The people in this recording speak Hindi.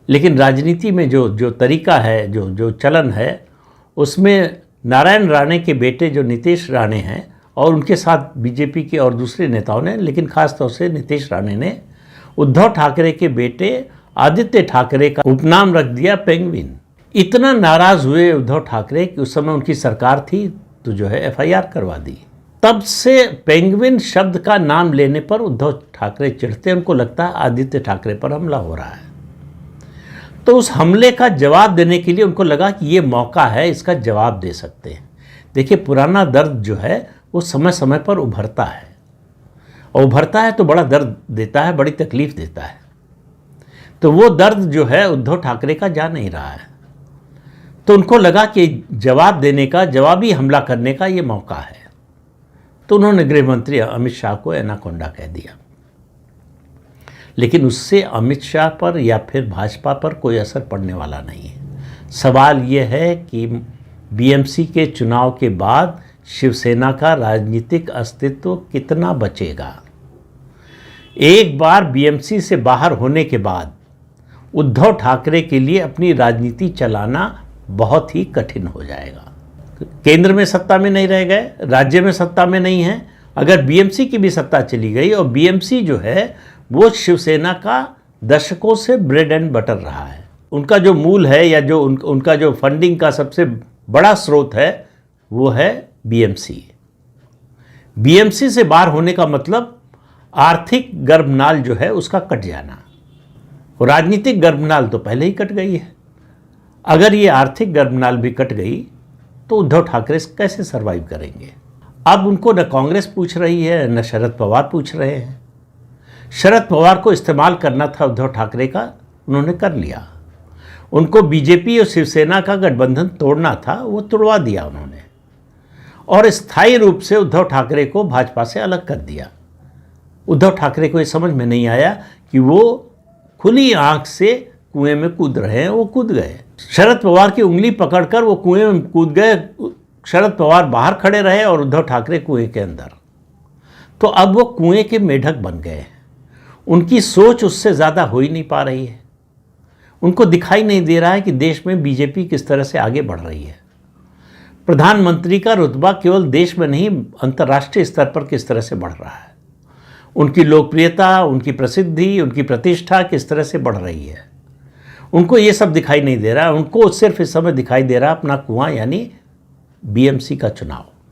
लेकिन राजनीति में जो तरीका है, जो चलन है, उसमें नारायण राणे के बेटे जो नीतीश राणे हैं और उनके साथ बीजेपी के और दूसरे नेताओं ने, लेकिन खास तौर से नीतीश राणे ने उद्धव ठाकरे के बेटे आदित्य ठाकरे का उपनाम रख दिया पेंगुइन। इतना नाराज हुए उद्धव ठाकरे कि उस समय उनकी सरकार थी तो जो है एफआईआर करवा दी। तब से पेंगुइन शब्द का नाम लेने पर उद्धव ठाकरे चिढ़ते, उनको लगता है आदित्य ठाकरे पर हमला हो रहा है। तो उस हमले का जवाब देने के लिए उनको लगा कि ये मौका है, इसका जवाब दे सकते हैं। देखिए, पुराना दर्द जो है वो समय समय पर उभरता है, और उभरता है तो बड़ा दर्द देता है, बड़ी तकलीफ देता है। तो वो दर्द जो है उद्धव ठाकरे का जा नहीं रहा है, तो उनको लगा कि जवाब देने का, जवाबी हमला करने का ये मौका है। तो उन्होंने गृह मंत्री अमित शाह को एनाकोंडा कह दिया। लेकिन उससे अमित शाह पर या फिर भाजपा पर कोई असर पड़ने वाला नहीं है। सवाल ये है कि बीएमसी के चुनाव के बाद शिवसेना का राजनीतिक अस्तित्व कितना बचेगा। एक बार बीएमसी से बाहर होने के बाद उद्धव ठाकरे के लिए अपनी राजनीति चलाना बहुत ही कठिन हो जाएगा। केंद्र में सत्ता में नहीं रह गए, राज्य में सत्ता में नहीं है। अगर बीएमसी की भी सत्ता चली गई, और बीएमसी जो है वो शिवसेना का दशकों से ब्रेड एंड बटर रहा है, उनका जो मूल है या जो उनका जो फंडिंग का सबसे बड़ा स्रोत है वो है बीएमसी। बीएमसी से बाहर होने का मतलब आर्थिक गर्भनाल जो है उसका कट जाना, और राजनीतिक गर्भनाल तो पहले ही कट गई है। अगर ये आर्थिक गर्भनाल भी कट गई तो उद्धव ठाकरे कैसे सरवाइव करेंगे। अब उनको न कांग्रेस पूछ रही है, न शरद पवार पूछ रहे हैं। शरद पवार को इस्तेमाल करना था उद्धव ठाकरे का, उन्होंने कर लिया। उनको बीजेपी और शिवसेना का गठबंधन तोड़ना था, वो तोड़वा दिया उन्होंने, और स्थायी रूप से उद्धव ठाकरे को भाजपा से अलग कर दिया। उद्धव ठाकरे को ये समझ में नहीं आया कि वो खुली आंख से कुएं में कूद रहे हैं, वो कूद गए। शरद पवार की उंगली पकड़कर वो कुएं में कूद गए। शरद पवार बाहर खड़े रहे और उद्धव ठाकरे कुएं के अंदर। तो अब वो कुएं के मेढक बन गए हैं। उनकी सोच उससे ज़्यादा हो ही नहीं पा रही है। उनको दिखाई नहीं दे रहा है कि देश में बीजेपी किस तरह से आगे बढ़ रही है। प्रधानमंत्री का रुतबा केवल देश में नहीं, अंतर्राष्ट्रीय स्तर पर किस तरह से बढ़ रहा है। उनकी लोकप्रियता, उनकी प्रसिद्धि, उनकी प्रतिष्ठा किस तरह से बढ़ रही है। उनको ये सब दिखाई नहीं दे रहा है। उनको सिर्फ इस समय दिखाई दे रहा है अपना कुआं, यानी बीएमसी का चुनाव।